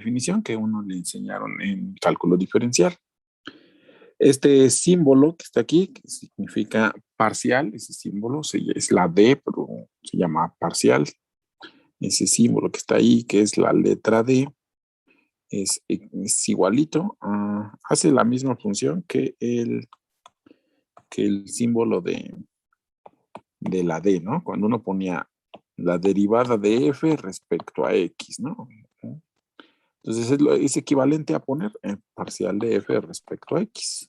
definición que uno le enseñaron en cálculo diferencial. Este símbolo que está aquí, que significa parcial, ese símbolo es la D, pero se llama parcial. Ese símbolo que está ahí, que es la letra D, es igualito, hace la misma función que el símbolo de la D, ¿no? Cuando uno ponía la derivada de f respecto a x, ¿no? Entonces es equivalente a poner el parcial de f respecto a x.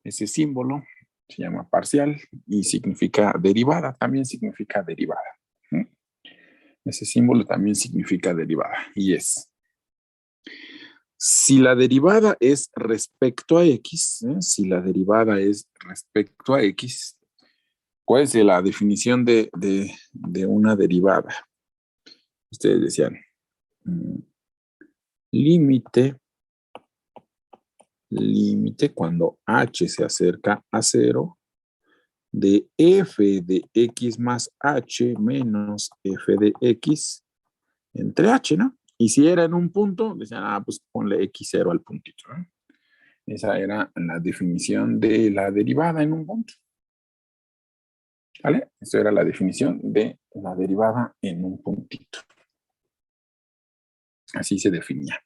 Ese símbolo se llama parcial y significa derivada, también significa derivada. Ese símbolo también significa derivada y es. Si la derivada es respecto a x, si la derivada es respecto a x, ¿cuál es la definición de una derivada? Ustedes decían, límite cuando h se acerca a 0 de f de x más h menos f de x entre h, ¿no? Y si era en un punto, decían, pues ponle x0 al puntito, ¿no? Esa era la definición de la derivada en un punto. ¿Vale? Esa era la definición de la derivada en un puntito. Así se definía.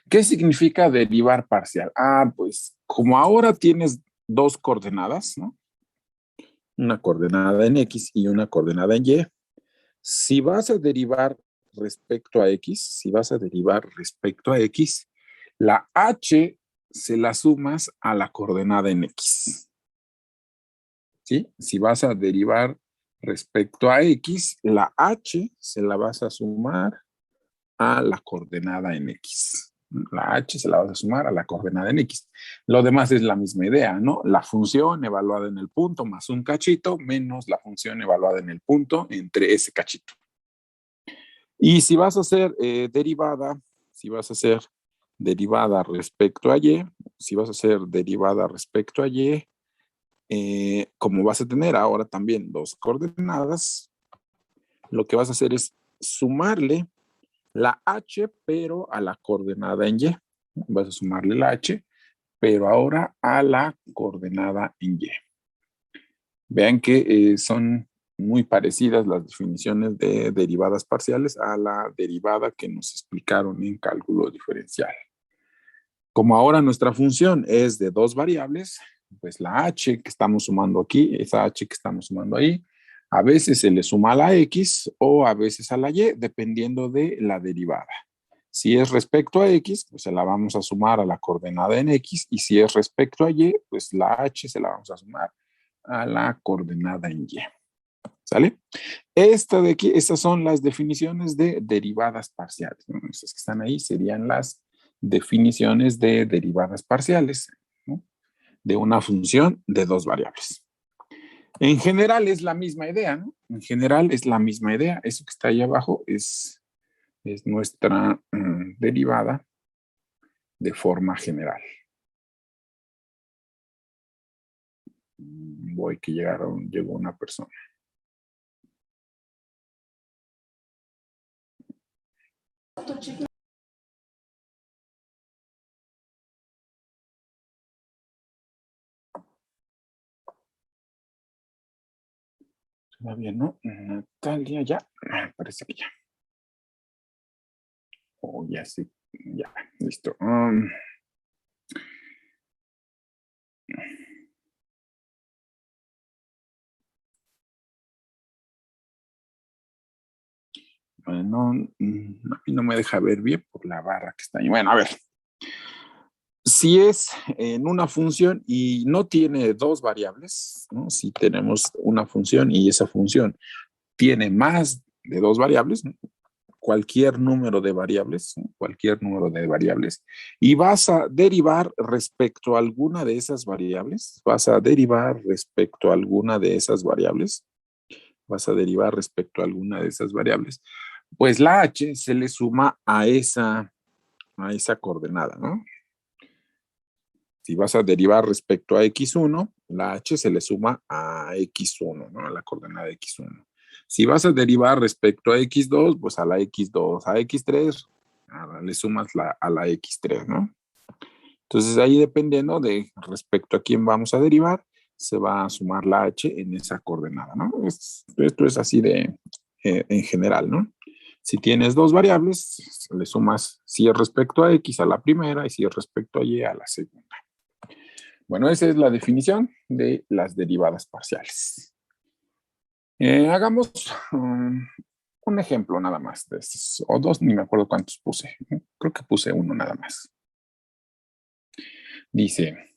¿Qué significa derivar parcial? Pues como ahora tienes dos coordenadas, ¿no? Una coordenada en x y una coordenada en y. Si vas a derivar respecto a x, la h se la sumas a la coordenada en x. ¿Sí? Si vas a derivar respecto a x, la h se la vas a sumar a la coordenada en x. La h se la vas a sumar a la coordenada en x. Lo demás es la misma idea, ¿no? La función evaluada en el punto más un cachito menos la función evaluada en el punto entre ese cachito. Y si vas a hacer derivada respecto a y, como vas a tener ahora también dos coordenadas, lo que vas a hacer es sumarle la h, pero a la coordenada en y. Vas a sumarle la h, pero ahora a la coordenada en y. Vean que son muy parecidas las definiciones de derivadas parciales a la derivada que nos explicaron en cálculo diferencial. Como ahora nuestra función es de dos variables, pues la h que estamos sumando aquí, esa h que estamos sumando ahí, a veces se le suma a la x o a veces a la y, dependiendo de la derivada. Si es respecto a x, pues se la vamos a sumar a la coordenada en x, y si es respecto a y, pues la h se la vamos a sumar a la coordenada en y. ¿Sale? Estas son las definiciones de derivadas parciales, ¿no? Estas que están ahí serían las definiciones de derivadas parciales, ¿no? De una función de dos variables. En general es la misma idea, ¿no? En general es la misma idea. Eso que está ahí abajo es nuestra derivada de forma general. Voy que llegó una persona. Todavía no. Natalia, ya. Parece que ya. Oh, ya sí. Ya, listo. Bueno, a mí no me deja ver bien por la barra que está ahí. Bueno, a ver. Si es en una función y no tiene dos variables, ¿no? Si tenemos una función y esa función tiene más de dos variables, ¿no? Cualquier número de variables, ¿no? Y vas a derivar respecto a alguna de esas variables, pues la h se le suma a esa coordenada, ¿no? Si vas a derivar respecto a x1, la h se le suma a x1, ¿no? A la coordenada x1. Si vas a derivar respecto a x2, pues a la x2, a x3, Ahora le sumas a la x3, ¿no? Entonces ahí dependiendo de respecto a quién vamos a derivar, se va a sumar la h en esa coordenada, ¿no? Esto es así en general, ¿no? Si tienes dos variables, le sumas si es respecto a x a la primera y si es respecto a y a la segunda. Bueno, esa es la definición de las derivadas parciales. Hagamos un ejemplo nada más de estos, o dos, ni me acuerdo cuántos puse. Creo que puse uno nada más. Dice,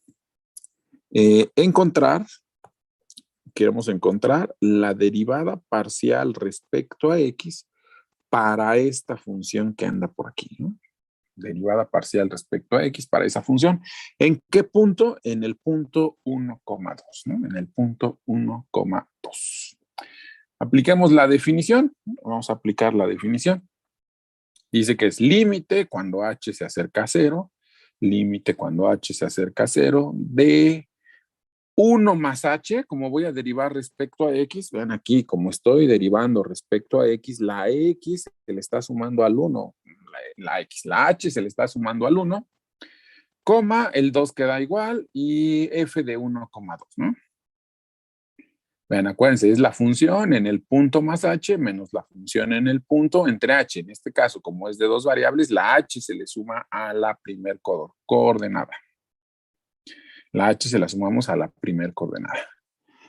queremos encontrar la derivada parcial respecto a x para esta función que anda por aquí, ¿no? Derivada parcial respecto a x para esa función. ¿En qué punto? En el punto 1,2, ¿no? En el punto 1,2. Apliquemos la definición. Vamos a aplicar la definición. Dice que es límite cuando h se acerca a 0, límite cuando h se acerca a 0 de 1 más h, como voy a derivar respecto a x, vean aquí, como estoy derivando respecto a x, la x se le está sumando al 1, la h se le está sumando al 1, coma, el 2 queda igual, y f de 1,2, ¿no? Vean, acuérdense, es la función en el punto más h menos la función en el punto entre h. En este caso, como es de dos variables, la h se le suma a la primer coordenada. La h se la sumamos a la primer coordenada.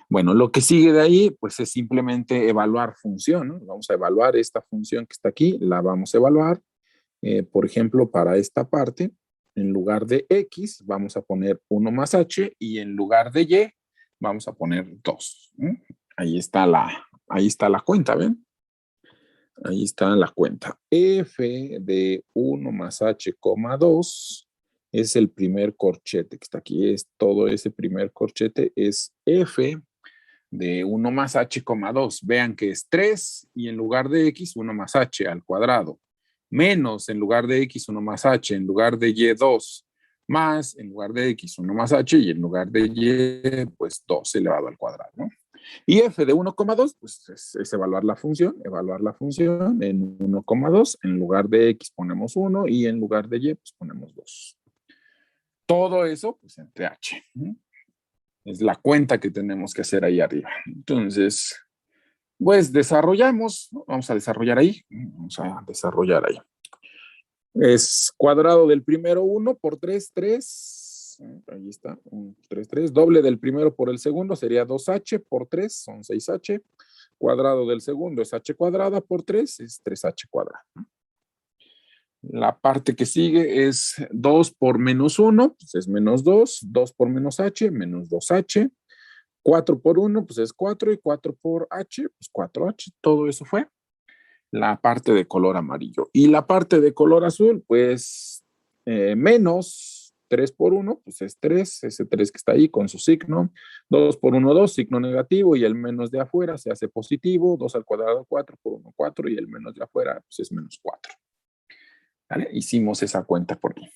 Bueno, lo que sigue de ahí, pues es simplemente evaluar función, ¿no? Vamos a evaluar esta función que está aquí, la vamos a evaluar. Por ejemplo, para esta parte, en lugar de x, vamos a poner 1 más h, y en lugar de y, vamos a poner 2. Ahí está la cuenta, ¿ven? Ahí está la cuenta. F de 1 más h, 2 es el primer corchete que está aquí. Es todo ese primer corchete es f de 1 más h, 2. Vean que es 3 y en lugar de x, 1 más h al cuadrado. Menos en lugar de x, 1 más h, en lugar de y, 2. Más en lugar de x, 1 más h y en lugar de y, pues 2 elevado al cuadrado, ¿no? Y f de 1,2, pues es evaluar la función en 1,2. En lugar de x ponemos 1 y en lugar de y, pues ponemos 2. Todo eso, pues entre h. Es la cuenta que tenemos que hacer ahí arriba. Entonces, pues desarrollamos, ¿no? Vamos a desarrollar ahí. Es cuadrado del primero 1 por 3, 3. Ahí está, 3, 3. Doble del primero por el segundo sería 2h por 3, son 6h. Cuadrado del segundo es h cuadrada por 3, es 3h cuadrada. La parte que sigue es 2 por menos 1, pues es menos 2. 2 por menos h, menos 2h. 4 por 1, pues es 4, y 4 por h, pues 4h. Todo eso fue la parte de color amarillo. Y la parte de color azul, pues menos 3 por 1, pues es 3, ese 3 que está ahí con su signo. 2 por 1, 2, signo negativo, y el menos de afuera se hace positivo. 2 al cuadrado, 4 por 1, 4, y el menos de afuera, pues es menos 4. ¿Vale? Hicimos esa cuenta por ahí.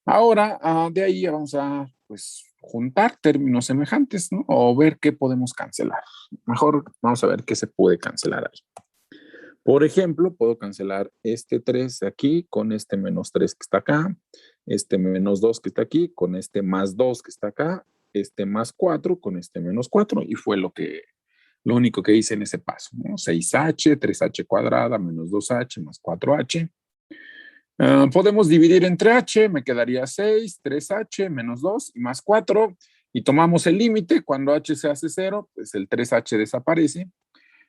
Ahora, de ahí vamos a, pues, juntar términos semejantes, ¿no? O ver qué podemos cancelar. Mejor vamos a ver qué se puede cancelar ahí. Por ejemplo, puedo cancelar este 3 de aquí con este menos 3 que está acá, este menos 2 que está aquí con este más 2 que está acá, este más 4 con este menos 4, y fue lo único que hice en ese paso, ¿no? 6h, 3h cuadrada, menos 2h, más 4h. Podemos dividir entre h, me quedaría 6, 3h, menos 2 y más 4, y tomamos el límite. Cuando h se hace 0, pues el 3h desaparece,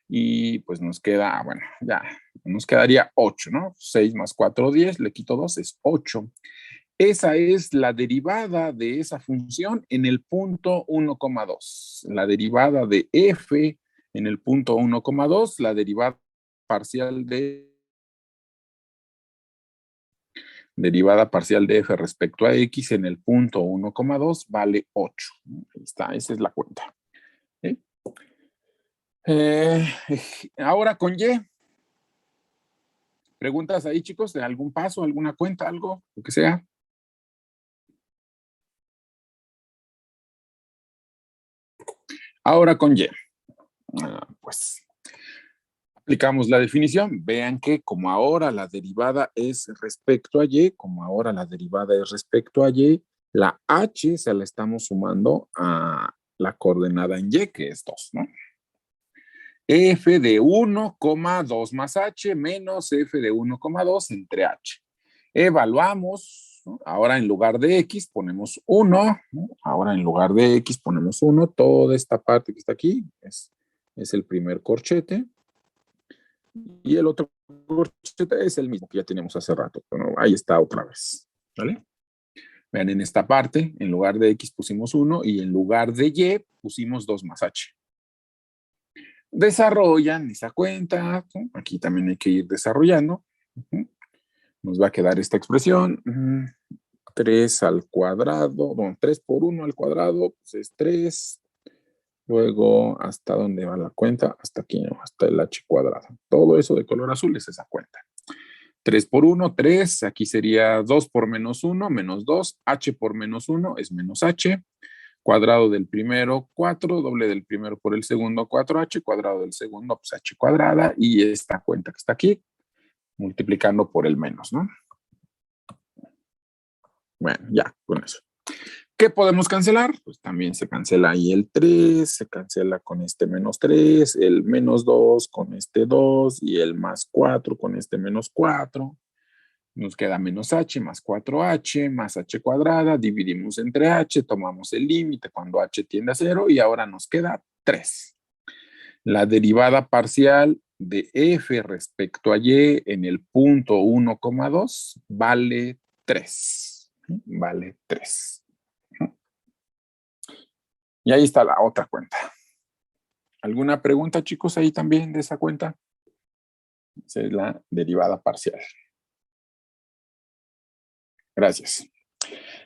y pues nos queda, bueno, ya, nos quedaría 8, ¿no? 6 más 4, 10, le quito 2, es 8. Esa es la derivada de esa función en el punto 1,2. La derivada de f en el punto 1,2, la derivada parcial de f respecto a x en el punto 1,2 vale 8. Ahí está, esa es la cuenta. ¿Sí? Ahora con y. ¿Preguntas ahí, chicos, de algún paso, alguna cuenta, algo, lo que sea? Ahora con y. Pues Aplicamos la definición. Vean que como ahora la derivada es respecto a y, la h se la estamos sumando a la coordenada en y, que es 2, ¿no? F de 1,2 más h menos f de 1,2 entre h. Evaluamos, ¿no? Ahora en lugar de x ponemos 1, ¿no? Ahora en lugar de x ponemos 1. Toda esta parte que está aquí es el primer corchete. Y el otro corchete es el mismo que ya teníamos hace rato. Bueno, ahí está otra vez. ¿Vale? Vean, en esta parte, en lugar de x pusimos 1 y en lugar de y pusimos 2 más h. Desarrollan esa cuenta. ¿No? Aquí también hay que ir desarrollando. Nos va a quedar esta expresión. 3 al cuadrado. Bueno, 3 por 1 al cuadrado pues es 3. Luego, ¿hasta dónde va la cuenta? Hasta aquí, ¿no? Hasta el h cuadrado. Todo eso de color azul es esa cuenta. 3 por 1, 3. Aquí sería 2 por menos 1, menos 2. H por menos 1 es menos h. Cuadrado del primero, 4. Doble del primero por el segundo, 4h. Cuadrado del segundo, pues h cuadrada. Y esta cuenta que está aquí, multiplicando por el menos, ¿no? Bueno, ya, con eso. ¿Qué podemos cancelar? Pues también se cancela ahí el 3, se cancela con este menos 3, el menos 2 con este 2 y el más 4 con este menos 4. Nos queda menos h más 4h más h cuadrada, dividimos entre h, tomamos el límite cuando h tiende a 0 y ahora nos queda 3. La derivada parcial de f respecto a y en el punto 1,2 vale 3. Vale 3. Y ahí está la otra cuenta. ¿Alguna pregunta, chicos, ahí también de esa cuenta? Esa es la derivada parcial. Gracias.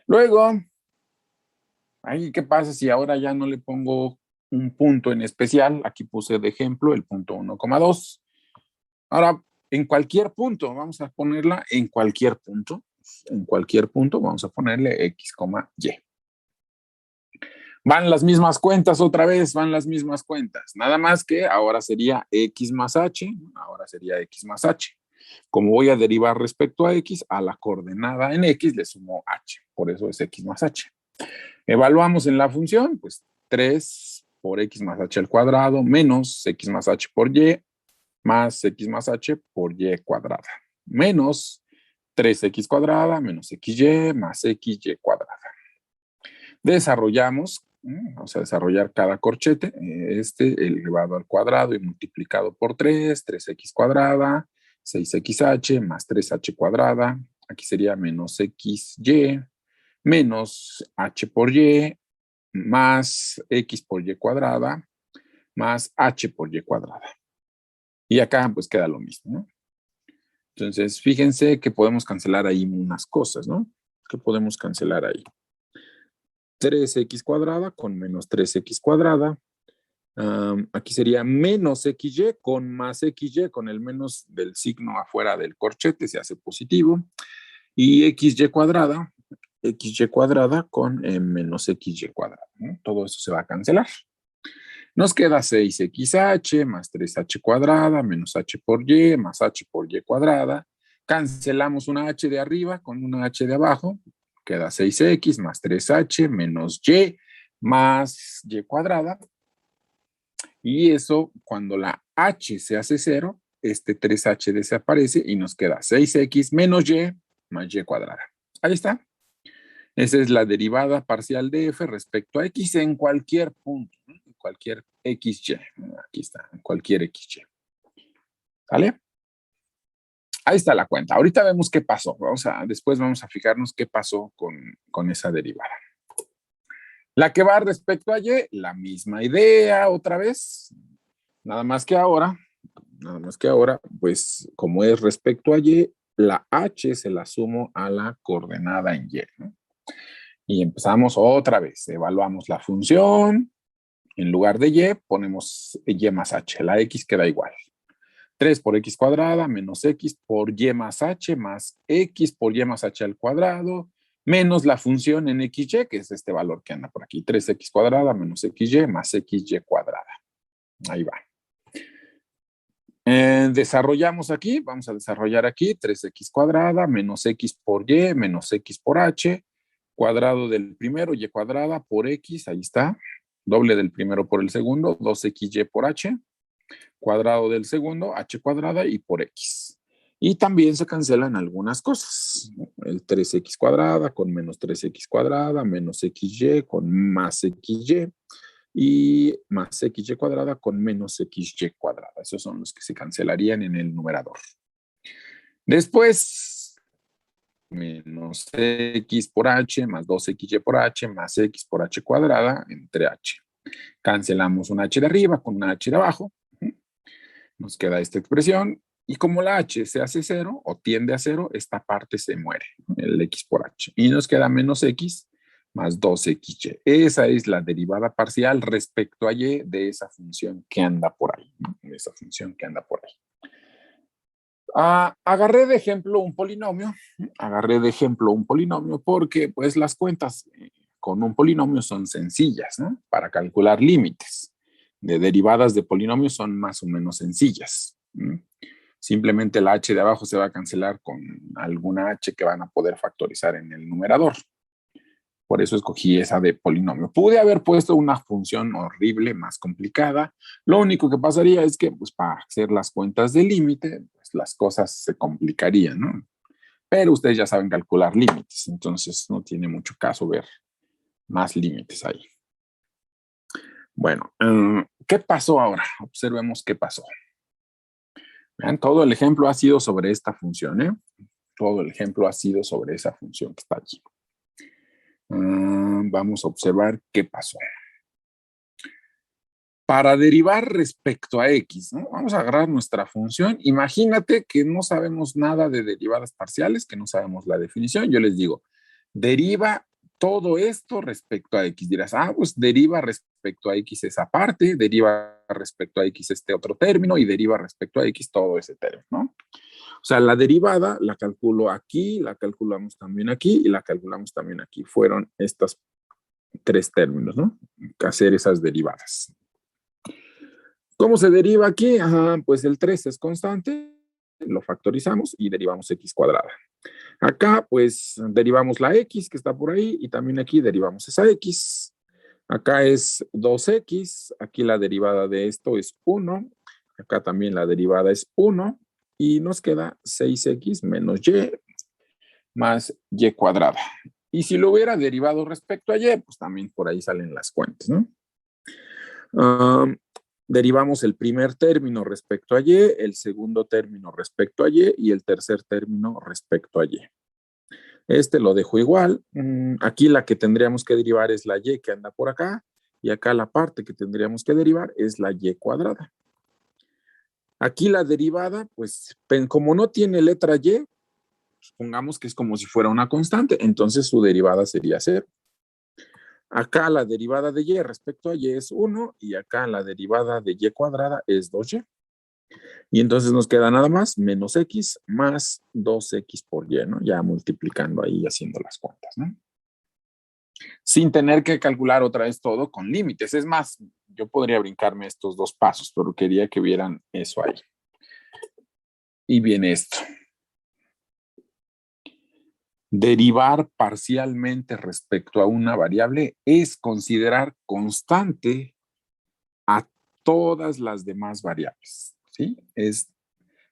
Luego, ahí, ¿qué pasa si ahora ya no le pongo un punto en especial? Aquí puse de ejemplo el punto 1,2. Ahora, en cualquier punto, vamos a ponerla en cualquier punto. En cualquier punto vamos a ponerle x, y. Van las mismas cuentas otra vez, van las mismas cuentas. Nada más que ahora sería x más h, ahora sería x más h. Como voy a derivar respecto a x, a la coordenada en x le sumo h. Por eso es x más h. Evaluamos en la función, pues 3 por x más h al cuadrado menos x más h por y más x más h por y cuadrada. Menos 3x cuadrada menos xy más xy cuadrada. Desarrollamos, vamos a desarrollar cada corchete, elevado al cuadrado y multiplicado por 3, 3x cuadrada, 6xh más 3h cuadrada, aquí sería menos xy, menos h por y, más x por y cuadrada, más h por y cuadrada. Y acá pues queda lo mismo, ¿no? Entonces, fíjense que podemos cancelar ahí unas cosas, ¿no? ¿Qué podemos cancelar ahí? 3x cuadrada con menos 3x cuadrada. Aquí sería menos xy con más xy, con el menos del signo afuera del corchete, se hace positivo. Y xy cuadrada con menos xy cuadrada, ¿no? Todo eso se va a cancelar. Nos queda 6xh más 3h cuadrada menos h por y más h por y cuadrada. Cancelamos una h de arriba con una h de abajo. Queda 6x más 3h menos y más y cuadrada. Y eso, cuando la h se hace 0, este 3h desaparece y nos queda 6x menos y más y cuadrada. Ahí está. Esa es la derivada parcial de f respecto a x en cualquier punto, ¿no? En cualquier xy. Aquí está, en cualquier xy. ¿Vale? Ahí está la cuenta. Ahorita vemos qué pasó. Después vamos a fijarnos qué pasó con esa derivada. La que va respecto a y, la misma idea otra vez. Nada más que ahora, pues como es respecto a y, la h se la sumo a la coordenada en y, ¿no? Y empezamos otra vez. Evaluamos la función. En lugar de y, ponemos y más h. La x queda igual. 3 por x cuadrada menos x por y más h más x por y más h al cuadrado menos la función en xy, que es este valor que anda por aquí. 3x cuadrada menos xy más xy cuadrada. Ahí va. Desarrollamos aquí, vamos a desarrollar aquí 3x cuadrada menos x por y menos x por h, cuadrado del primero, y cuadrada por x, ahí está, doble del primero por el segundo, 2xy por h, cuadrado del segundo, h cuadrada y por x. Y también se cancelan algunas cosas. El 3x cuadrada con menos 3x cuadrada, menos xy con más xy y más xy cuadrada con menos xy cuadrada. Esos son los que se cancelarían en el numerador. Después, menos x por h más 2xy por h más x por h cuadrada entre h. Cancelamos un h de arriba con una h de abajo. Nos queda esta expresión. Y como la h se hace cero o tiende a cero, esta parte se muere, el x por h. Y nos queda menos x más 2xy. Esa es la derivada parcial respecto a y de esa función que anda por ahí. De esa función que anda por ahí. Agarré de ejemplo un polinomio. Agarré de ejemplo un polinomio porque pues las cuentas con un polinomio son sencillas, ¿no? Para calcular límites de derivadas de polinomios son más o menos sencillas. Simplemente la h de abajo se va a cancelar con alguna h que van a poder factorizar en el numerador. Por eso escogí esa de polinomio. Pude haber puesto una función horrible, más complicada. Lo único que pasaría es que pues, para hacer las cuentas de límite, pues, las cosas se complicarían, ¿no? Pero ustedes ya saben calcular límites, entonces no tiene mucho caso ver más límites ahí. Bueno, ¿qué pasó ahora? Observemos qué pasó. Vean, todo el ejemplo ha sido sobre esta función, ¿eh? Todo el ejemplo ha sido sobre esa función que está allí. Vamos a observar qué pasó. Para derivar respecto a x, ¿no? Vamos a agarrar nuestra función. Imagínate que no sabemos nada de derivadas parciales, que no sabemos la definición. Yo les digo, deriva todo esto respecto a x. Dirás, pues deriva respecto a x esa parte, deriva respecto a x este otro término y deriva respecto a x todo ese término, ¿no? O sea, la derivada la calculo aquí, la calculamos también aquí y la calculamos también aquí. Fueron estos tres términos, ¿no? Hacer esas derivadas. ¿Cómo se deriva aquí? Pues el 3 es constante, lo factorizamos y derivamos x cuadrada. Acá, pues, derivamos la x que está por ahí y también aquí derivamos esa x. Acá es 2x, aquí la derivada de esto es 1, acá también la derivada es 1 y nos queda 6x menos y más y cuadrada. Y si lo hubiera derivado respecto a y, pues también por ahí salen las cuentas, ¿no? Derivamos el primer término respecto a y, el segundo término respecto a y el tercer término respecto a y. Este lo dejo igual. Aquí la que tendríamos que derivar es la y que anda por acá y acá la parte que tendríamos que derivar es la y cuadrada. Aquí la derivada, pues como no tiene letra y, supongamos que es como si fuera una constante, entonces su derivada sería 0. Acá la derivada de y respecto a y es 1 y acá la derivada de y cuadrada es 2y. Y entonces nos queda nada más menos x más 2x por y, ¿no? Ya multiplicando ahí y haciendo las cuentas, ¿no? Sin tener que calcular otra vez todo con límites. Es más, yo podría brincarme estos dos pasos, pero quería que vieran eso ahí. Y viene esto. Derivar parcialmente respecto a una variable es considerar constante a todas las demás variables, ¿sí? Es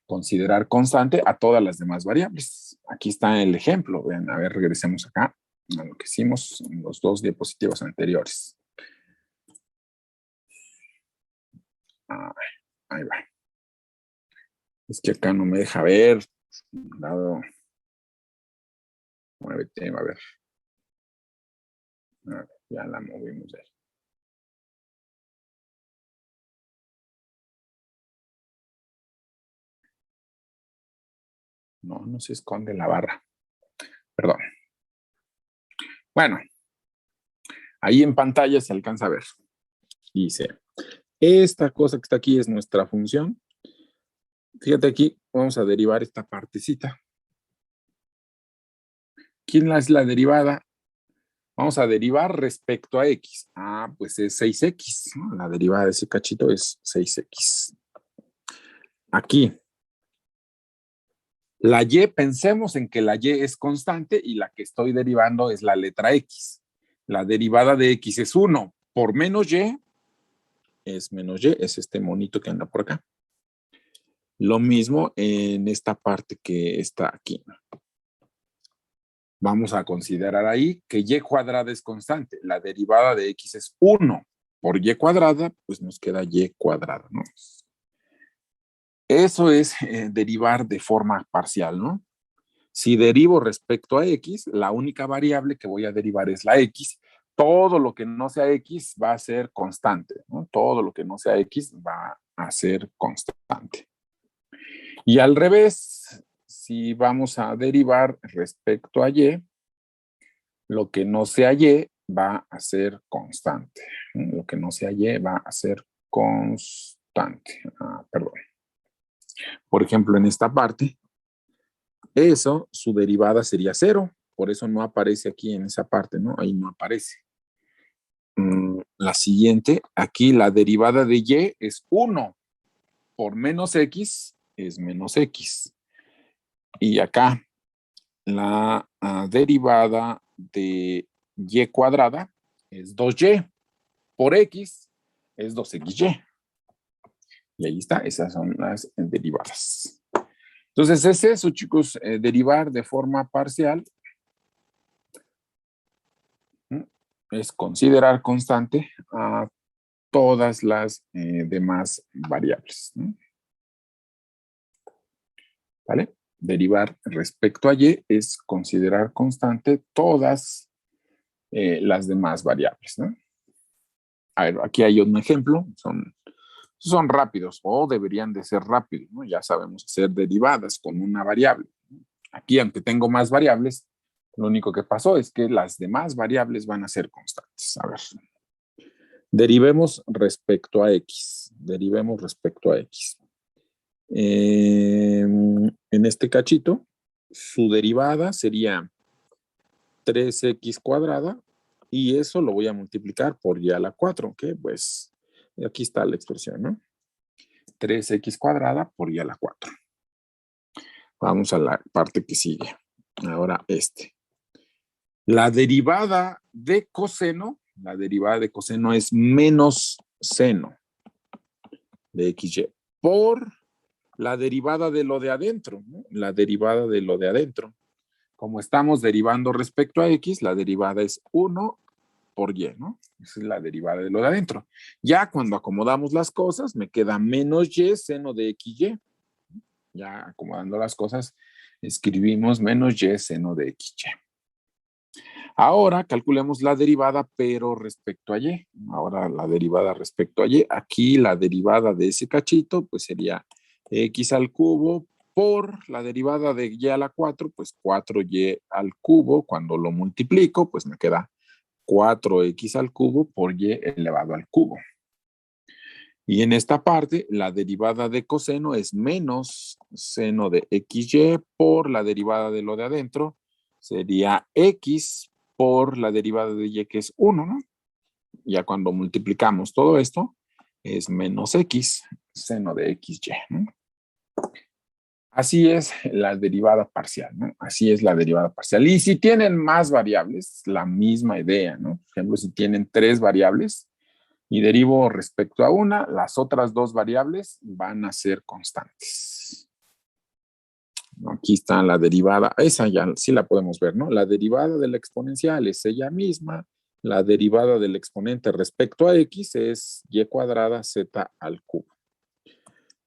considerar constante a todas las demás variables. Aquí está el ejemplo. Vean, a ver, regresemos acá a lo que hicimos en los dos diapositivas anteriores. Ahí va. Es que acá no me deja ver. Dado. Muévete, a ver. Ya la movimos ahí. No se esconde la barra. Perdón. Bueno, ahí en pantalla se alcanza a ver. Dice, esta cosa que está aquí es nuestra función. Fíjate aquí, vamos a derivar esta partecita. ¿Quién es la derivada? Vamos a derivar respecto a x. Pues es 6x, ¿no? La derivada de ese cachito es 6x. aquí, la y, pensemos en que la y es constante y la que estoy derivando es la letra x. La derivada de x es 1 por menos y, es menos y, es este monito que anda por acá. Lo mismo en esta parte que está aquí. Vamos a considerar ahí que y cuadrada es constante. La derivada de x es 1 por y cuadrada, pues nos queda y cuadrada, ¿no? Eso es derivar de forma parcial, ¿no? Si derivo respecto a x, la única variable que voy a derivar es la x. Todo lo que no sea x va a ser constante, ¿no? Todo lo que no sea x va a ser constante. Y al revés, si vamos a derivar respecto a y, lo que no sea y va a ser constante. Lo que no sea y va a ser constante. Perdón. Por ejemplo, en esta parte, eso, su derivada sería 0. Por eso no aparece aquí en esa parte, ¿no? Ahí no aparece. La siguiente, aquí la derivada de y es 1 por menos x es menos x. Y acá la derivada de y cuadrada es 2y por x es 2xy. Y ahí está, esas son las derivadas. Entonces es eso, chicos, derivar de forma parcial es considerar constante a todas las demás variables, ¿no? ¿Vale? Derivar respecto a y es considerar constante todas las demás variables, ¿no? A ver, aquí hay un ejemplo, son rápidos o deberían de ser rápidos, ¿no? Ya sabemos hacer derivadas con una variable. Aquí, aunque tengo más variables, lo único que pasó es que las demás variables van a ser constantes. A ver, derivemos respecto a x. Derivemos respecto a x. En este cachito, su derivada sería 3x cuadrada y eso lo voy a multiplicar por y a la 4, ¿ok? Pues aquí está la expresión, ¿no? 3x cuadrada por y a la 4. Vamos a la parte que sigue. Ahora La derivada de coseno es menos seno de xy por la derivada de lo de adentro, ¿no? La derivada de lo de adentro. Como estamos derivando respecto a x, la derivada es 1 por y, ¿no? Esa es la derivada de lo de adentro. Ya cuando acomodamos las cosas, me queda menos y seno de xy. Ya acomodando las cosas, escribimos menos y seno de xy. Ahora calculemos la derivada, pero respecto a y. Ahora la derivada respecto a y. Aquí la derivada de ese cachito, pues sería x al cubo por la derivada de y a la 4, pues 4y al cubo. Cuando lo multiplico, pues me queda 4x al cubo por y elevado al cubo. Y en esta parte, la derivada de coseno es menos seno de xy por la derivada de lo de adentro. Sería x por la derivada de y, que es 1, ¿no? Ya cuando multiplicamos todo esto, es menos x seno de xy, ¿no? Así es la derivada parcial, ¿no? Así es la derivada parcial. Y si tienen más variables, la misma idea, ¿no? Por ejemplo, si tienen 3 variables y derivo respecto a una, las otras 2 variables van a ser constantes. Aquí está la derivada, esa ya sí la podemos ver, ¿no? La derivada de la exponencial es ella misma, la derivada del exponente respecto a x es y cuadrada z al cubo.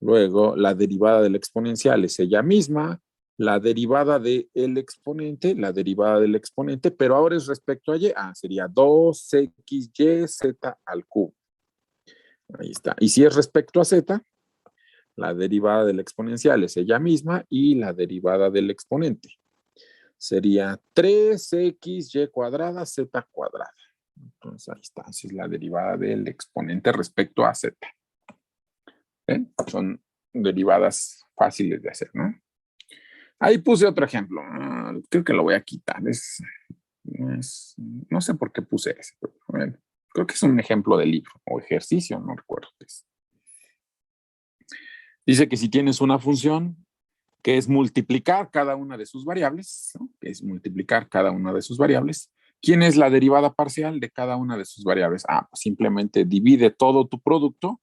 Luego, la derivada del exponencial es ella misma, la derivada del exponente, pero ahora es respecto a y, sería 2xyz al cubo. Ahí está. Y si es respecto a z, la derivada del exponencial es ella misma y la derivada del exponente sería 3xy cuadrada z cuadrada. Entonces ahí está, esa es la derivada del exponente respecto a z. ¿Ven? Son derivadas fáciles de hacer, ¿no? Ahí puse otro ejemplo. Creo que lo voy a quitar. No sé por qué puse ese, pero bueno, creo que es un ejemplo de libro o ejercicio, no recuerdo qué es. Dice que si tienes una función que es multiplicar cada una de sus variables, ¿no? Que es multiplicar cada una de sus variables, ¿quién es la derivada parcial de cada una de sus variables? Pues simplemente divide todo tu producto,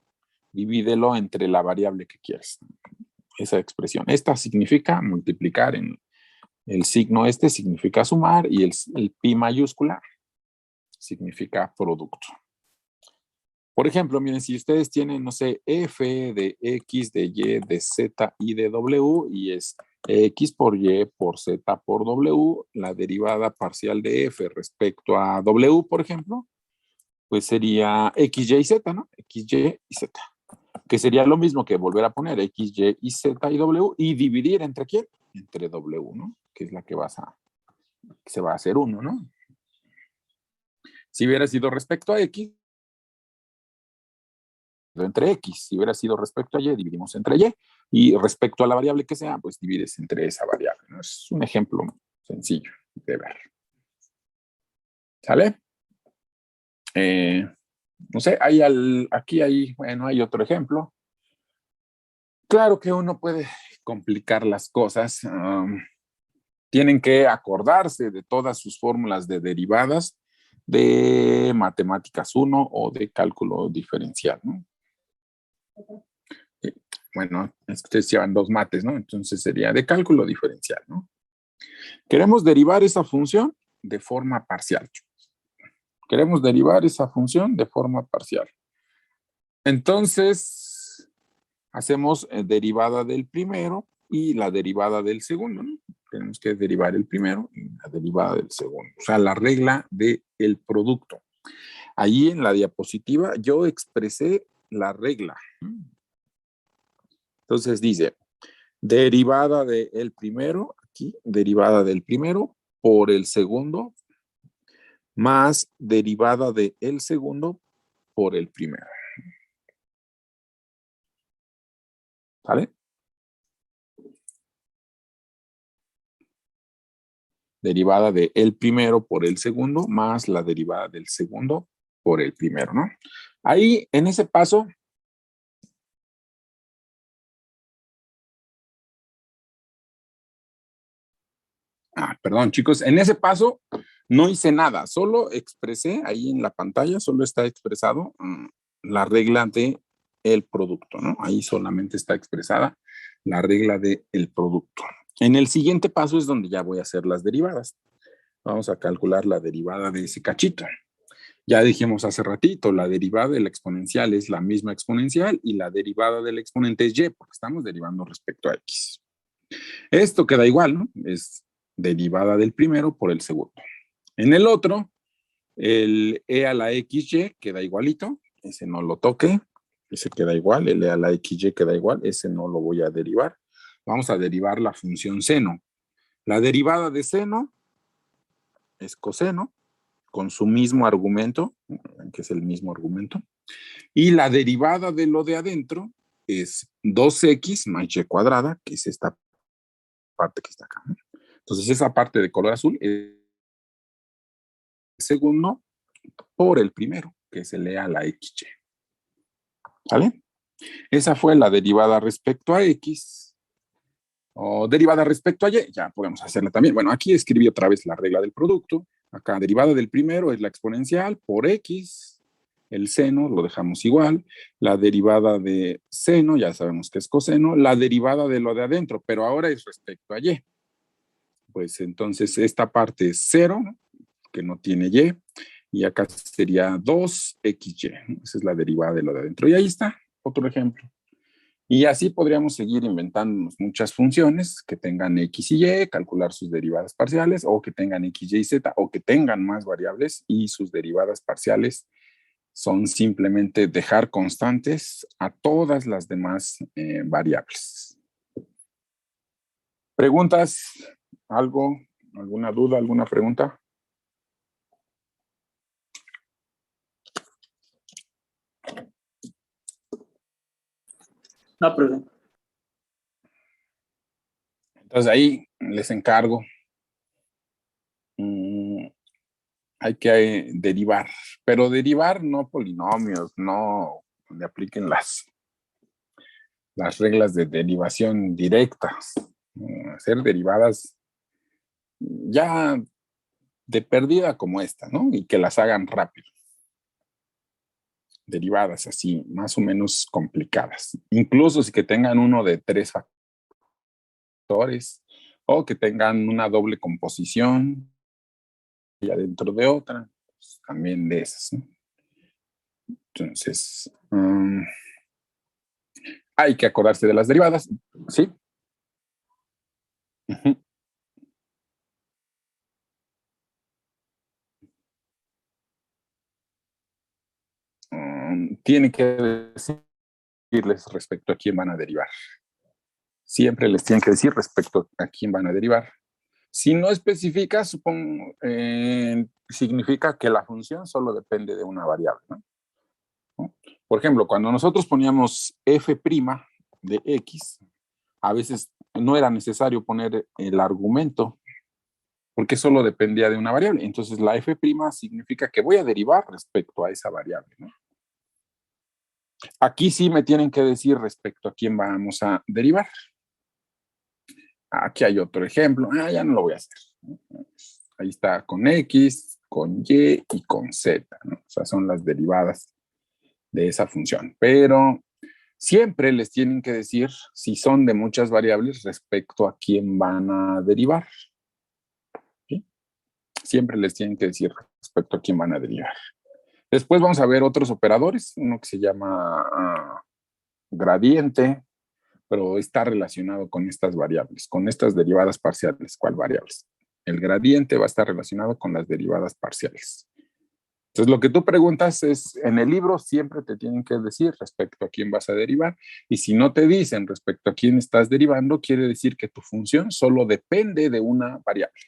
divídelo entre la variable que quieres. Esa expresión. Esta significa multiplicar, en el signo este significa sumar y el pi mayúscula significa producto. Por ejemplo, miren, si ustedes tienen, no sé, f de x, de y, de z y de w, y es x por y por z por w, la derivada parcial de f respecto a w, por ejemplo, pues sería x, y y z, ¿no? x, y y z. Que sería lo mismo que volver a poner x, y y z y w y dividir entre quién? Entre w, ¿no? Que es la que se va a hacer 1, ¿no? Si hubiera sido respecto a x, entre x. Si hubiera sido respecto a y, dividimos entre y. Y respecto a la variable que sea, pues divides entre esa variable, ¿no? Es un ejemplo sencillo de ver. ¿Sale? No sé, aquí hay, bueno, hay otro ejemplo. Claro que uno puede complicar las cosas. Tienen que acordarse de todas sus fórmulas de derivadas de matemáticas 1 o de cálculo diferencial, ¿no? Bueno, ustedes llevan 2 mates, ¿no? Entonces sería de cálculo diferencial, ¿no? Queremos derivar esa función de forma parcial. Queremos derivar esa función de forma parcial. Entonces, hacemos derivada del primero y la derivada del segundo, ¿no? Tenemos que derivar el primero y la derivada del segundo. O sea, la regla del producto. Ahí en la diapositiva yo expresé la regla. Entonces dice, derivada del primero, aquí, derivada del primero por el segundo, más derivada del segundo por el primero. ¿Vale? Derivada del primero por el segundo más la derivada del segundo por el primero, ¿no? Ahí, en ese paso, perdón, chicos, en ese paso no hice nada, solo expresé ahí en la pantalla, solo está expresado la regla de el producto, ¿no? Ahí solamente está expresada la regla de el producto. En el siguiente paso es donde ya voy a hacer las derivadas. Vamos a calcular la derivada de ese cachito. Ya dijimos hace ratito, la derivada de la exponencial es la misma exponencial y la derivada del exponente es y, porque estamos derivando respecto a x. Esto queda igual, ¿no? Es derivada del primero por el segundo. En el otro, el e a la xy queda igualito, ese no lo toque, ese queda igual, el e a la xy queda igual, ese no lo voy a derivar. Vamos a derivar la función seno. La derivada de seno es coseno, con su mismo argumento, que es el mismo argumento, y la derivada de lo de adentro es 2x más y cuadrada, que es esta parte que está acá. Entonces esa parte de color azul es el segundo por el primero, que se lea la xy. ¿Vale? Esa fue la derivada respecto a x, o derivada respecto a y, ya podemos hacerla también. Bueno, aquí escribí otra vez la regla del producto. Acá, derivada del primero es la exponencial por x, el seno lo dejamos igual, la derivada de seno, ya sabemos que es coseno, la derivada de lo de adentro, pero ahora es respecto a y. Pues entonces esta parte es 0, que no tiene y acá sería 2xy, esa es la derivada de lo de adentro. Y ahí está, otro ejemplo. Y así podríamos seguir inventándonos muchas funciones que tengan x y y, calcular sus derivadas parciales, o que tengan x, y, z, o que tengan más variables y sus derivadas parciales son simplemente dejar constantes a todas las demás variables. ¿Preguntas? ¿Algo? ¿Alguna duda? ¿Alguna pregunta? No, perdón. Entonces ahí les encargo. Hay que derivar, pero derivar no polinomios, no le apliquen las reglas de derivación directa, hacer derivadas ya de perdida como esta, ¿no? Y que las hagan rápido. Derivadas así, más o menos complicadas. Incluso si que tengan uno de 3 factores o que tengan una doble composición y adentro de otra, pues, también de esas, ¿no? Entonces, hay que acordarse de las derivadas, ¿sí? Uh-huh. Tiene que decirles respecto a quién van a derivar. Siempre les tienen que decir respecto a quién van a derivar. Si no especifica, supongo, significa que la función solo depende de una variable, ¿no? Por ejemplo, cuando nosotros poníamos f' de x, a veces no era necesario poner el argumento, porque solo dependía de una variable. Entonces, la f' significa que voy a derivar respecto a esa variable, ¿no? Aquí sí me tienen que decir respecto a quién vamos a derivar. Aquí hay otro ejemplo. Ya no lo voy a hacer. Ahí está con X, con Y y con Z, ¿no? O sea, son las derivadas de esa función. Pero siempre les tienen que decir si son de muchas variables respecto a quién van a derivar. ¿Sí? Siempre les tienen que decir respecto a quién van a derivar. Después vamos a ver otros operadores, uno que se llama gradiente, pero está relacionado con estas variables, con estas derivadas parciales. ¿Cuál variables? El gradiente va a estar relacionado con las derivadas parciales. Entonces, lo que tú preguntas es, en el libro siempre te tienen que decir respecto a quién vas a derivar, y si no te dicen respecto a quién estás derivando, quiere decir que tu función solo depende de una variable.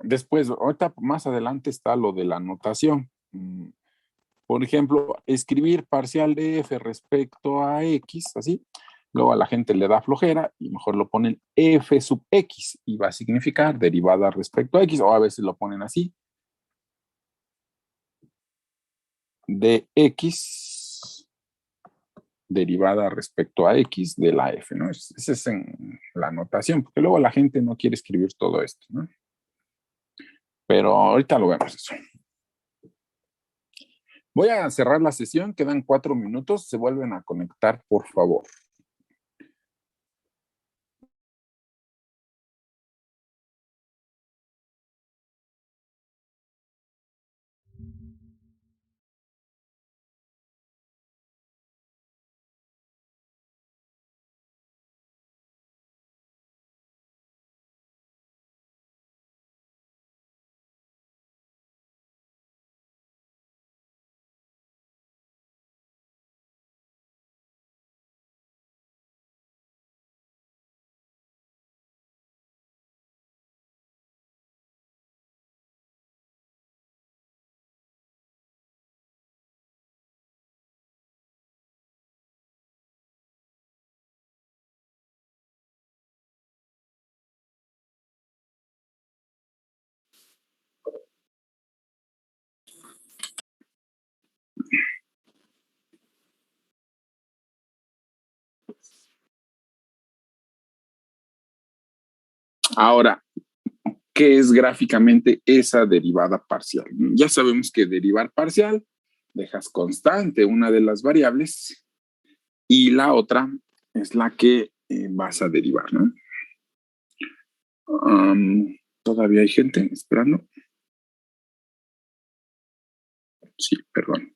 Después, ahorita más adelante está lo de la notación. Por ejemplo, escribir parcial de f respecto a x, así. Luego a la gente le da flojera y mejor lo ponen f sub x y va a significar derivada respecto a x, o a veces lo ponen así. De x derivada respecto a x de la f, ¿no? Esa es en la notación, porque luego la gente no quiere escribir todo esto, ¿no? Pero ahorita lo vemos eso. Voy a cerrar la sesión, quedan 4 minutos, se vuelven a conectar, por favor. Ahora, ¿qué es gráficamente esa derivada parcial? Ya sabemos que derivar parcial, dejas constante una de las variables y la otra es la que vas a derivar, ¿no? ¿Todavía hay gente esperando? Sí, perdón.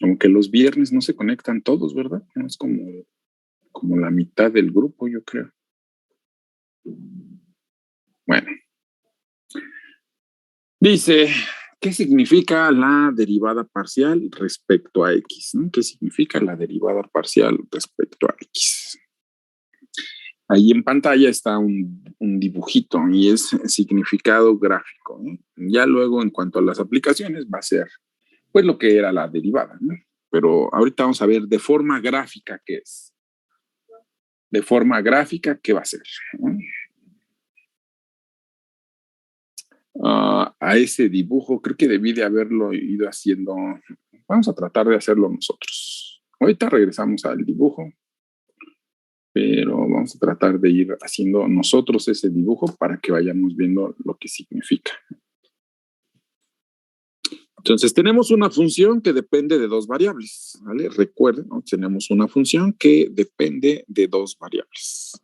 Aunque los viernes no se conectan todos, ¿verdad? Es como la mitad del grupo, yo creo. Bueno. Dice, ¿qué significa la derivada parcial respecto a x? ¿No? ¿Qué significa la derivada parcial respecto a x? Ahí en pantalla está un dibujito y es significado gráfico, ¿no? Ya luego, en cuanto a las aplicaciones, va a ser pues lo que era la derivada, ¿no? Pero ahorita vamos a ver de forma gráfica qué es. de forma gráfica, ¿qué va a ser? A ese dibujo, creo que debí de haberlo ido haciendo. Vamos a tratar de hacerlo nosotros. Ahorita regresamos al dibujo, pero vamos a tratar de ir haciendo nosotros ese dibujo para que vayamos viendo lo que significa. Entonces, tenemos una función que depende de dos variables, ¿vale? Recuerden, ¿no? Tenemos una función que depende de dos variables.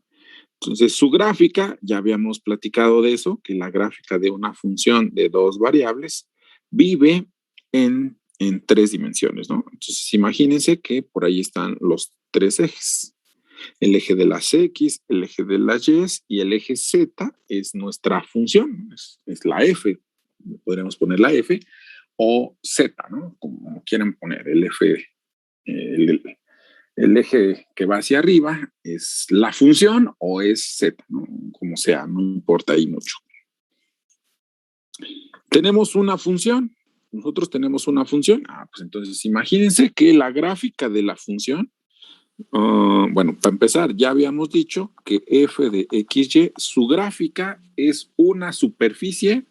Entonces, su gráfica, ya habíamos platicado de eso, que la gráfica de una función de dos variables vive en tres dimensiones, ¿no? Entonces, imagínense que por ahí están los tres ejes. El eje de las X, el eje de las Y y el eje Z es nuestra función, es la F. Podríamos poner la F o Z, ¿no? Como quieran poner, el F, el eje que va hacia arriba es la función o es Z, ¿no? Como sea, no importa ahí mucho. Tenemos una función, nosotros tenemos una función, pues entonces imagínense que la gráfica de la función, bueno, para empezar, ya habíamos dicho que f de xy, su gráfica es una superficie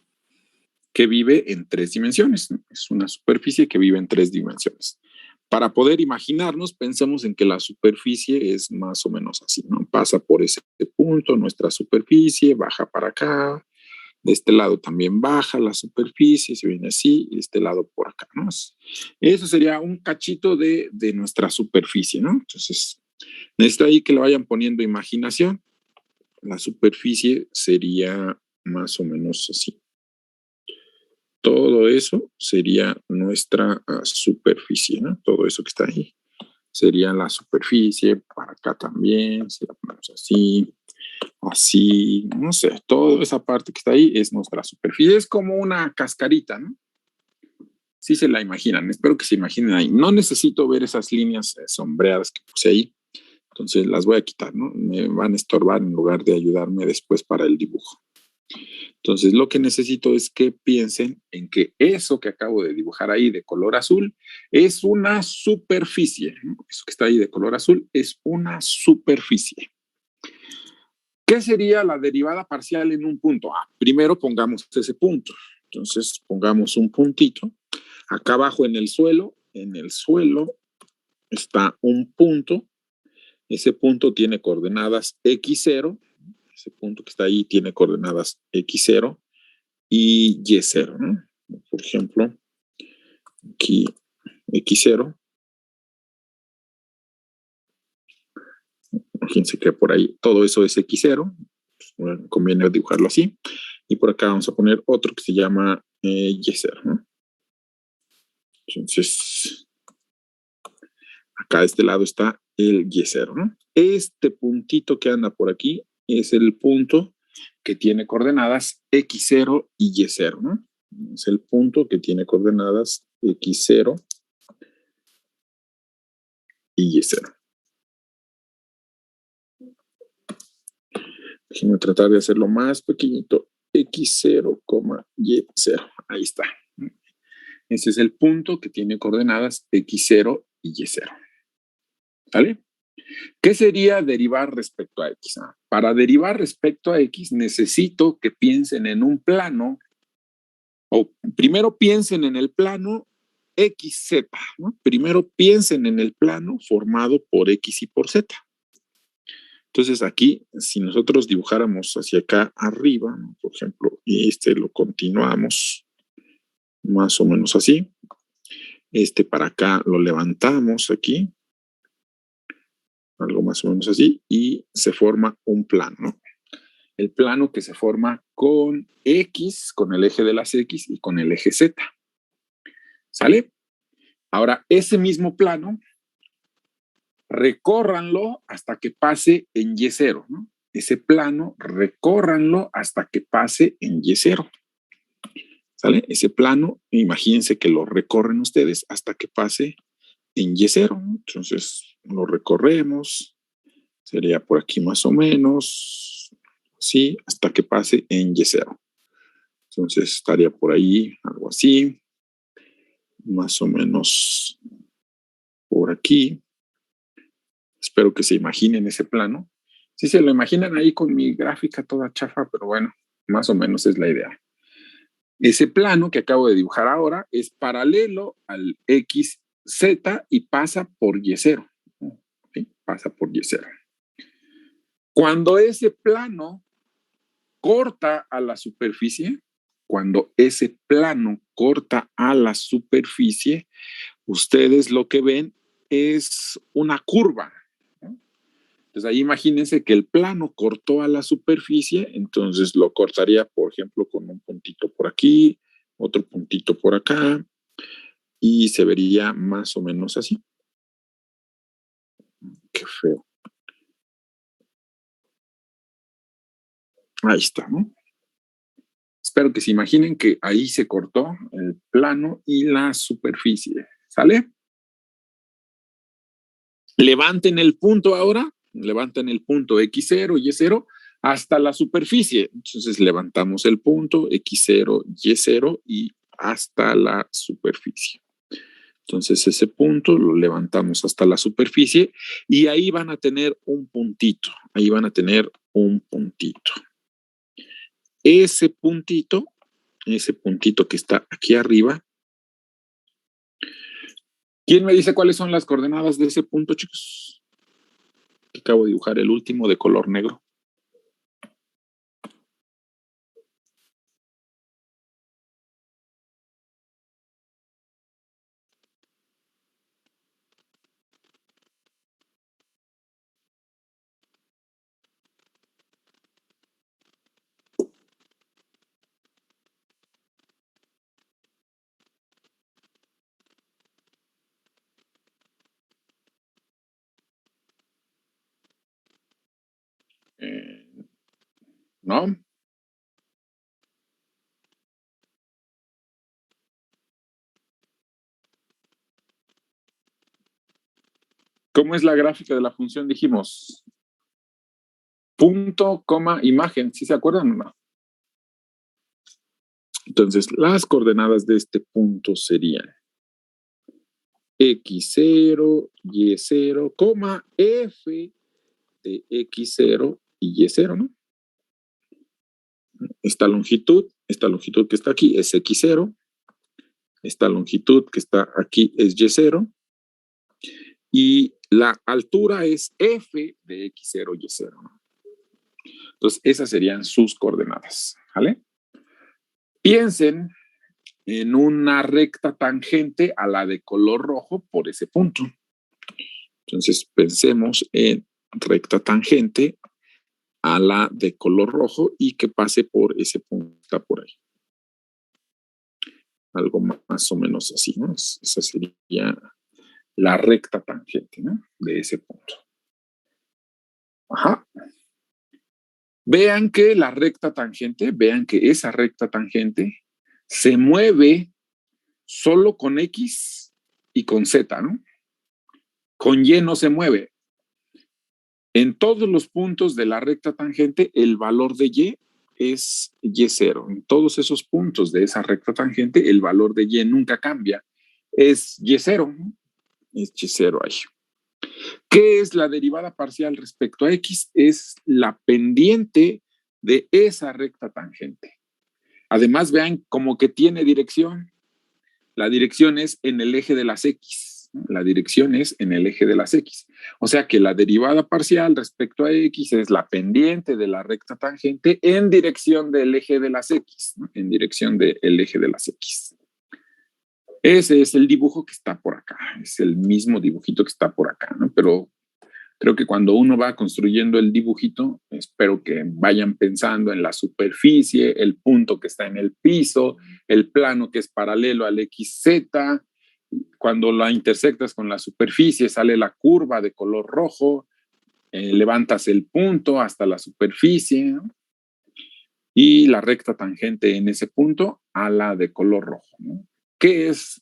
que vive en tres dimensiones, ¿no? Es una superficie que vive en tres dimensiones. Para poder imaginarnos, pensemos en que la superficie es más o menos así, ¿no? Pasa por ese punto, nuestra superficie, baja para acá, de este lado también baja la superficie, se viene así, y de este lado por acá, ¿no? Eso sería un cachito de nuestra superficie, ¿no? Entonces, necesito ahí que le vayan poniendo imaginación. La superficie sería más o menos así. Todo eso sería nuestra superficie, ¿no? Todo eso que está ahí sería la superficie, para acá también, si la ponemos así, así, no sé, toda esa parte que está ahí es nuestra superficie, es como una cascarita, ¿no? Sí se la imaginan, espero que se imaginen ahí. No necesito ver esas líneas sombreadas que puse ahí, entonces las voy a quitar, ¿no? Me van a estorbar en lugar de ayudarme después para el dibujo. Entonces, lo que necesito es que piensen en que eso que acabo de dibujar ahí de color azul es una superficie, ¿no? Eso que está ahí de color azul es una superficie. ¿Qué sería la derivada parcial en un punto? Primero pongamos ese punto. Entonces, pongamos un puntito. Acá abajo en el suelo está un punto. Ese punto tiene coordenadas x0. Ese punto que está ahí tiene coordenadas x0 y y0, ¿no? Por ejemplo, aquí x0. Imagínense que por ahí todo eso es x0. Bueno, conviene dibujarlo así. Y por acá vamos a poner otro que se llama y0, ¿no? Entonces, acá de este lado está el y0, ¿no? Este puntito que anda por aquí es el punto que tiene coordenadas x0 y y0, ¿no? Es el punto que tiene coordenadas x0 y y0. Déjenme tratar de hacerlo más pequeñito. x0, y0. Ahí está. Ese es el punto que tiene coordenadas x0 y y0. ¿Vale? ¿Qué sería derivar respecto a x? Para derivar respecto a x necesito que piensen en un plano, o primero piensen en el plano xz, ¿no? Primero piensen en el plano formado por x y por z. Entonces aquí, si nosotros dibujáramos hacia acá arriba, ¿no? Por ejemplo, y lo continuamos más o menos así. Para acá lo levantamos aquí, algo más o menos así, y se forma un plano, ¿no? El plano que se forma con X, con el eje de las X y con el eje Z. ¿Sale? Ahora, ese mismo plano, recórranlo hasta que pase en Y0, ¿no? Ese plano, recórranlo hasta que pase en Y0. ¿Sale? Ese plano, imagínense que lo recorren ustedes hasta que pase en Y0, ¿no? Entonces, lo recorremos, sería por aquí más o menos, así, hasta que pase en Y0. Entonces, estaría por ahí, algo así, más o menos por aquí. Espero que se imaginen ese plano. Sí se lo imaginan ahí con mi gráfica toda chafa, pero bueno, más o menos es la idea. Ese plano que acabo de dibujar ahora es paralelo al XZ y pasa por Y0. ¿Sí? Pasa por Y0. Cuando ese plano corta a la superficie, cuando ese plano corta a la superficie, ustedes lo que ven es una curva. ¿No? Entonces ahí imagínense que el plano cortó a la superficie, entonces lo cortaría, por ejemplo, con un puntito por aquí, otro puntito por acá, y se vería más o menos así. Qué feo. Ahí está, ¿no? Espero que se imaginen que ahí se cortó el plano y la superficie. ¿Sale? Levanten el punto ahora, levanten el punto X0, Y0 hasta la superficie. Entonces levantamos el punto X0, Y0 y hasta la superficie. Entonces ese punto lo levantamos hasta la superficie y ahí van a tener un puntito, ahí van a tener un puntito. Ese puntito que está aquí arriba. ¿Quién me dice cuáles son las coordenadas de ese punto, chicos? Acabo de dibujar el último de color negro. ¿No? ¿Cómo es la gráfica de la función? Dijimos punto, coma, imagen. ¿Sí se acuerdan o no? Entonces, las coordenadas de este punto serían X0, Y0, coma, F de X0 y Y0, ¿no? Esta longitud que está aquí es X0, esta longitud que está aquí es Y0, y la altura es F de X0, Y0, ¿no? Entonces, esas serían sus coordenadas, ¿vale? Piensen en una recta tangente a la de color rojo por ese punto. Entonces, pensemos en recta tangente a la de color rojo y que pase por ese punto que está por ahí. Algo más o menos así, ¿no? Esa sería la recta tangente, ¿no? De ese punto. Ajá. Vean que esa recta tangente se mueve solo con X y con Z, ¿no? Con Y no se mueve. En todos los puntos de la recta tangente, el valor de Y es Y0. En todos esos puntos de esa recta tangente, el valor de Y nunca cambia. Es Y0, ¿no? Es Y0 ahí. ¿Qué es la derivada parcial respecto a X? Es la pendiente de esa recta tangente. Además, vean como que tiene dirección. La dirección es en el eje de las X. La dirección es en el eje de las X. O sea que la derivada parcial respecto a X es la pendiente de la recta tangente en dirección del eje de las X, ¿no? En dirección del eje de las X. Ese es el dibujo que está por acá. Es el mismo dibujito que está por acá, ¿no? Pero creo que cuando uno va construyendo el dibujito, espero que vayan pensando en la superficie, el punto que está en el piso, el plano que es paralelo al XZ. Cuando la intersectas con la superficie, sale la curva de color rojo, levantas el punto hasta la superficie, ¿no? Y la recta tangente en ese punto a la de color rojo, ¿no? ¿Qué es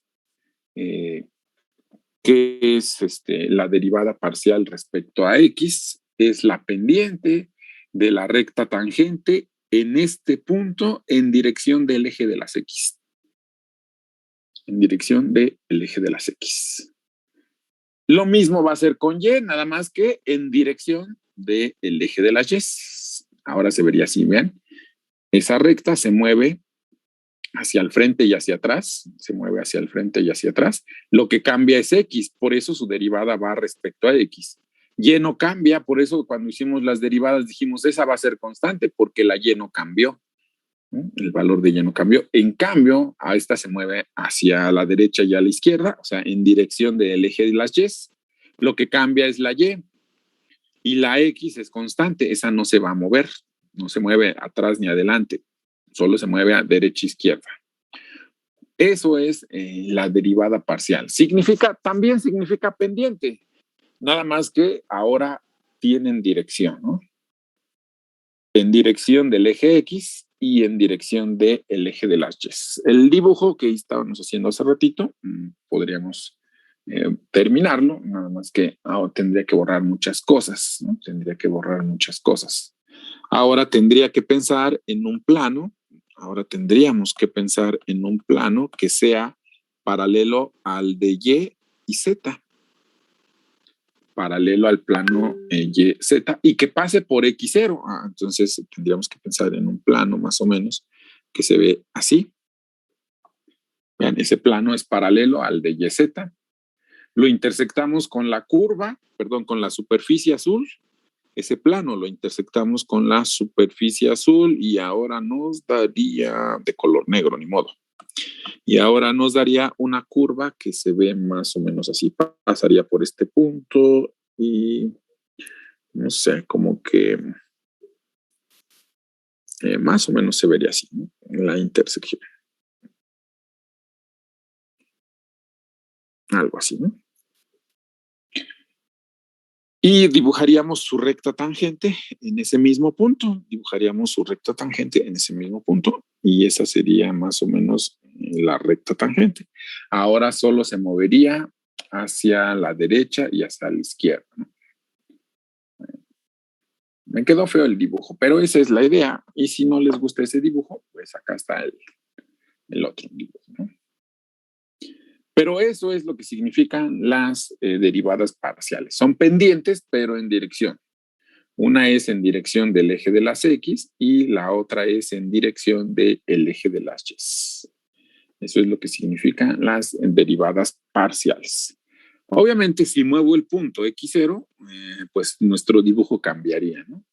la derivada parcial respecto a X? Es la pendiente de la recta tangente en este punto en dirección del eje de las X. En dirección del eje de las X. Lo mismo va a ser con Y, nada más que en dirección del eje de las Y. Ahora se vería así, vean. Esa recta se mueve hacia el frente y hacia atrás, se mueve hacia el frente y hacia atrás. Lo que cambia es X, por eso su derivada va respecto a X. Y no cambia, por eso cuando hicimos las derivadas dijimos, esa va a ser constante, porque la Y no cambió. El valor de Y no cambió. En cambio, a esta se mueve hacia la derecha y a la izquierda, o sea, en dirección del eje de las Y. Lo que cambia es la Y. Y la X es constante, esa no se va a mover, no se mueve atrás ni adelante, solo se mueve a derecha e izquierda. Eso es la derivada parcial. También significa pendiente, nada más que ahora tienen dirección, ¿no? En dirección del eje X y en dirección del eje de las Y. El dibujo que estábamos haciendo hace ratito, podríamos terminarlo, nada más que tendría que borrar muchas cosas, ¿no? Tendría que borrar muchas cosas. Ahora tendría que pensar en un plano, ahora tendríamos que pensar en un plano que sea paralelo al de Y y Z, paralelo al plano Y, Z, y que pase por X0. Entonces tendríamos que pensar en un plano más o menos que se ve así. Vean, ese plano es paralelo al de Y, Z. Lo intersectamos con la con la superficie azul. Ese plano lo intersectamos con la superficie azul y ahora nos daría de color negro, ni modo. Y ahora nos daría una curva que se ve más o menos así. Pasaría por este punto y no sé, como que más o menos se vería así, ¿no? La intersección. Algo así, ¿no? Y dibujaríamos su recta tangente en ese mismo punto. Dibujaríamos su recta tangente en ese mismo punto. Y esa sería más o menos la recta tangente. Ahora solo se movería hacia la derecha y hacia la izquierda, ¿no? Me quedó feo el dibujo, pero esa es la idea. Y si no les gusta ese dibujo, pues acá está el otro dibujo, ¿no? Pero eso es lo que significan las derivadas parciales. Son pendientes, pero en dirección. Una es en dirección del eje de las X y la otra es en dirección del eje de las Y. Eso es lo que significan las derivadas parciales. Obviamente, si muevo el punto X0, pues nuestro dibujo cambiaría, ¿no?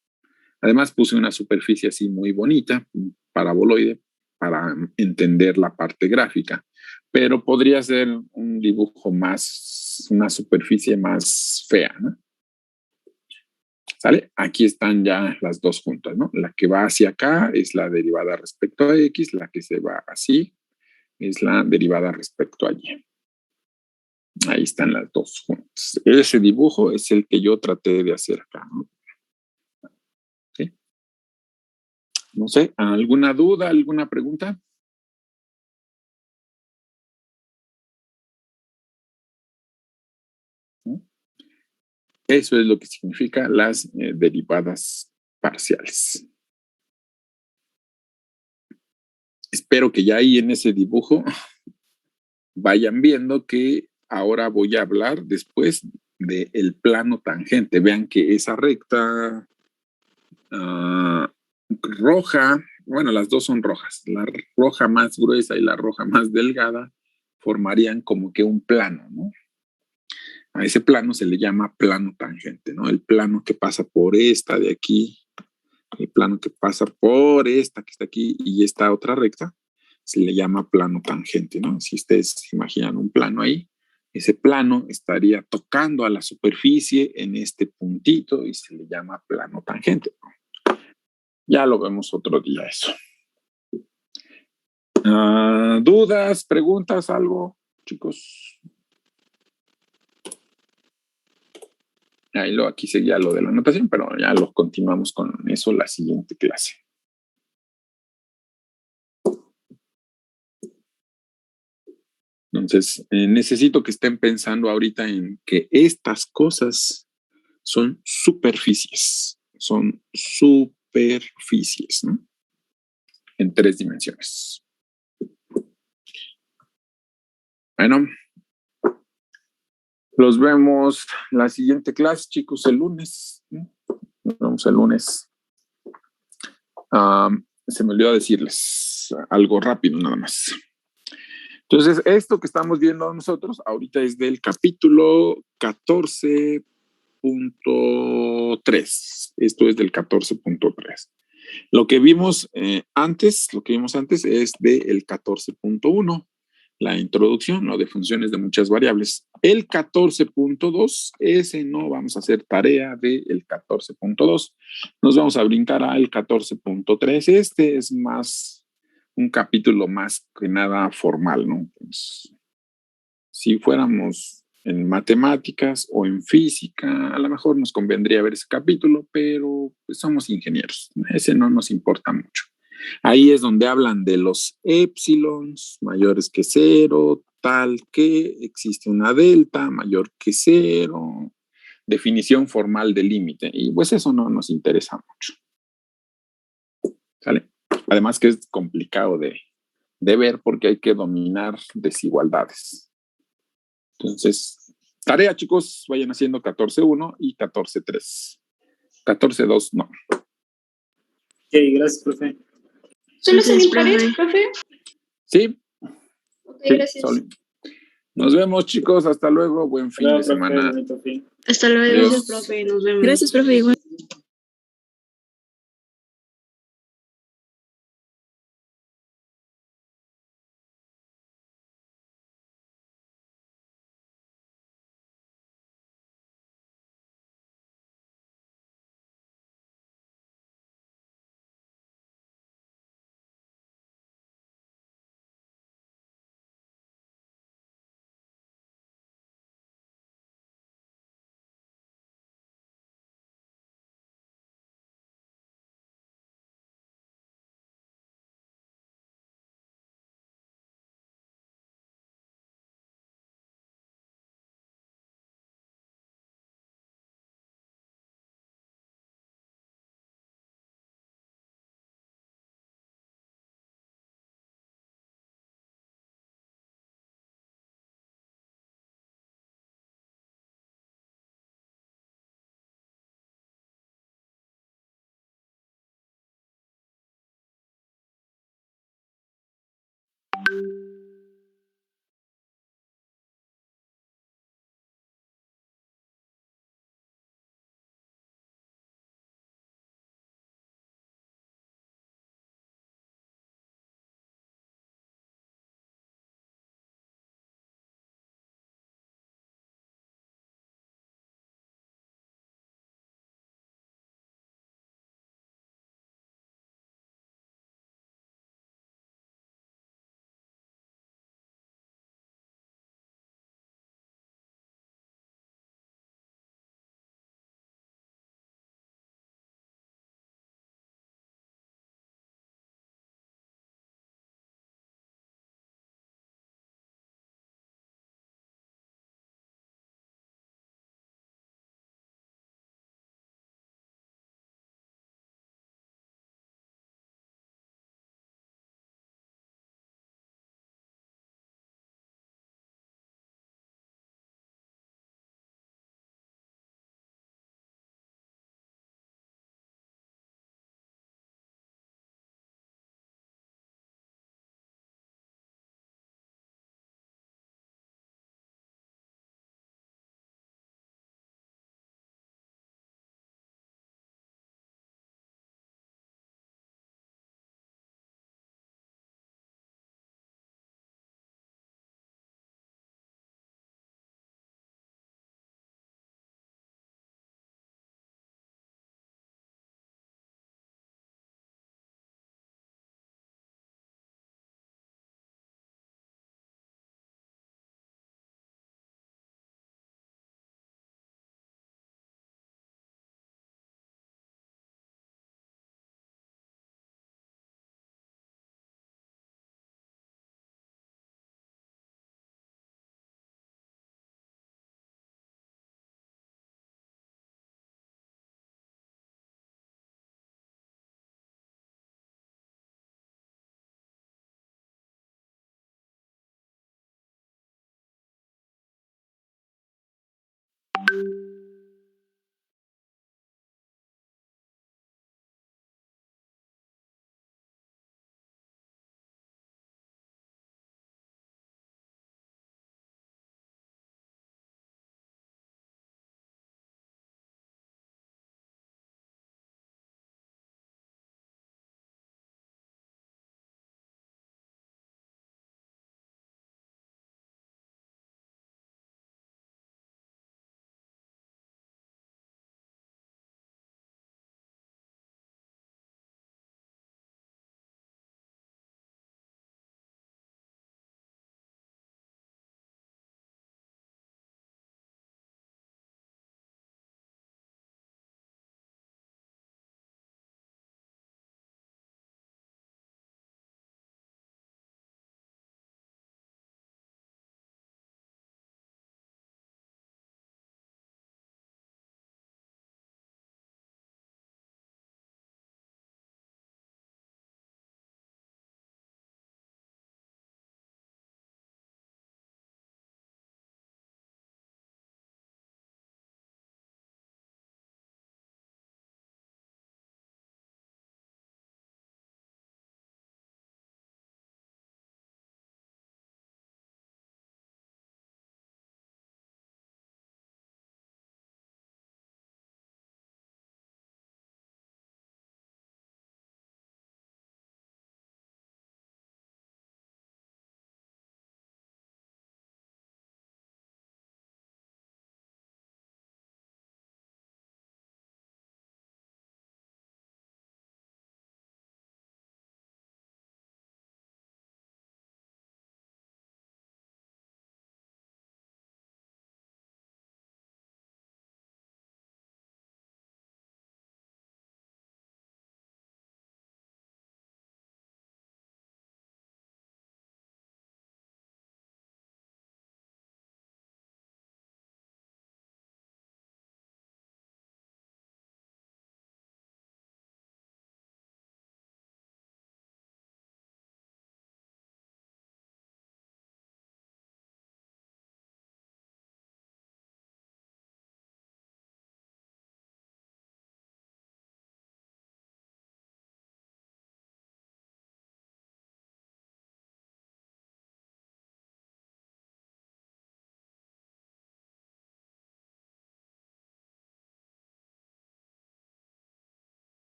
Además, puse una superficie así muy bonita, paraboloide, para entender la parte gráfica. Pero podría ser un dibujo una superficie más fea, ¿no? ¿Sale? Aquí están ya las dos juntas, ¿no? La que va hacia acá es la derivada respecto a X, la que se va así es la derivada respecto a Y. Ahí están las dos juntas. Ese dibujo es el que yo traté de hacer acá, ¿no? ¿Sí? No sé, ¿alguna duda, alguna pregunta? ¿Sí? Eso es lo que significa las derivadas parciales. Espero que ya ahí en ese dibujo vayan viendo que ahora voy a hablar después del plano tangente. Vean que esa recta roja, bueno, las dos son rojas, la roja más gruesa y la roja más delgada formarían como que un plano, ¿no? A ese plano se le llama plano tangente, ¿no? El plano que pasa por esta de aquí, el plano que pasa por esta que está aquí y esta otra recta, se le llama plano tangente, ¿no? Si ustedes se imaginan un plano ahí, ese plano estaría tocando a la superficie en este puntito y se le llama plano tangente, ¿no? Ya lo vemos otro día eso. ¿Dudas, preguntas, algo, chicos? Aquí seguía lo de la anotación, pero ya lo continuamos con eso la siguiente clase. Entonces, necesito que estén pensando ahorita en que estas cosas son superficies, ¿no? En 3 dimensiones. Bueno, los vemos la siguiente clase, chicos, el lunes, ¿no? Nos vemos el lunes. Se me olvidó decirles algo rápido nada más. Entonces, esto que estamos viendo nosotros ahorita es del capítulo 14.3. Esto es del 14.3. Lo que vimos antes es del 14.1, la introducción, ¿no? De funciones de muchas variables. El 14.2, ese no vamos a hacer tarea del 14.2. Nos vamos a brincar al 14.3. Este es más un capítulo más que nada formal, ¿no? Pues, si fuéramos en matemáticas o en física, a lo mejor nos convendría ver ese capítulo, pero pues somos ingenieros, ese no nos importa mucho. Ahí es donde hablan de los épsilons mayores que 0, tal que existe una delta mayor que 0, definición formal de límite, y pues eso no nos interesa mucho. ¿Sale? Además que es complicado de ver porque hay que dominar desigualdades. Entonces, tarea, chicos, vayan haciendo 14.1 y 14.3. 14.2 no. Ok, gracias, profe. ¿Solo son impares, profe? Sí. Ok, Sí, gracias. Nos vemos, chicos. Hasta luego. Buen fin de semana. Hasta luego. Adiós. Gracias, profe. Nos vemos. Gracias, profe. Igual.